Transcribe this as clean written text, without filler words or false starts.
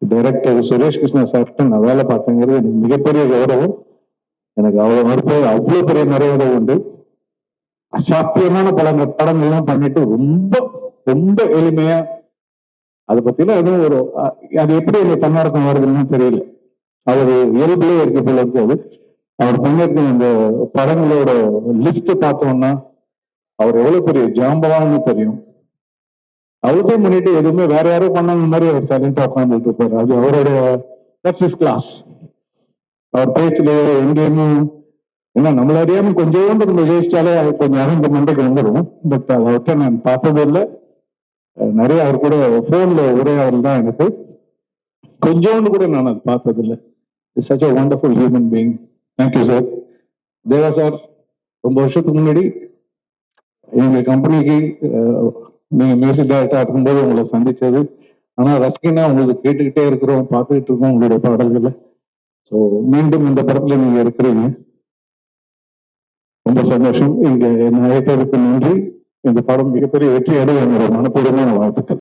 Director Suresh Krishna சார்கிட்ட நான் வேலை பார்த்தேங்கிறது எனக்கு மிகப்பெரிய கௌரவம். எனக்கு அவ்வளவு பெரிய நிறைவேற உண்டு. அசாத்தியமான படங்கள்லாம் பண்ணிட்டு ரொம்ப ரொம்ப எளிமையா அதை பத்திலாம் எதுவும் அது எப்படி அந்த தன்னார்த்தம் வருதுன்னு தெரியல. அவர் இயல்புலேயே இருக்க போல இருக்காது. அவர் பண்ணிருக்க இந்த படங்களோட லிஸ்ட் பார்த்தோம்னா அவர் எவ்வளவு பெரிய ஜாம்பவான்னு தெரியும். அவர்தான் பண்ணிட்டு எதுவுமே வேற யாரோ பண்ணாங்க மாதிரி அவர் சைலண்டா உட்காந்துட்டு இருப்பாரு. அது அவருடைய கிளாஸ். அவர் பேச்சுல எங்கேயுமே ஏன்னா நம்மள அறியாம கொஞ்சோண்டு நம்ம ஜெயிச்சிட்டாலே கொஞ்சம் அகந்த மண்டைக்கு வந்துடும். பட் அவர்கிட்ட நான் பார்த்தது இல்லை. நிறைய அவர் கூட போன்ல உரையாடல் தான் எனக்கு. கொஞ்சோண்டு கூட நான் அது பார்த்தது இல்லை. It's such a wonderful human being. Thank you sir. Deva sir, ரொம்ப வருஷத்துக்கு முன்னாடி எங்க கம்பெனிக்கு நீங்க மியூசிக் டைரக்டரா இருக்கும்போது உங்களை சந்திச்சது. ஆனா ரசிகனா உங்களுக்கு கேட்டுக்கிட்டே இருக்கிறோம், பார்த்துக்கிட்டு இருக்கோம் உங்களுடைய பாடல்களை. ஸோ மீண்டும் இந்த படத்துல நீங்க இருக்கிறீங்க, ரொம்ப சந்தோஷம். இங்க அழைத்ததுக்கு நன்றி. இந்த படம் மிகப்பெரிய வெற்றி அடைய என்னோட மனப்பூர்வமான வாழ்த்துக்கள்.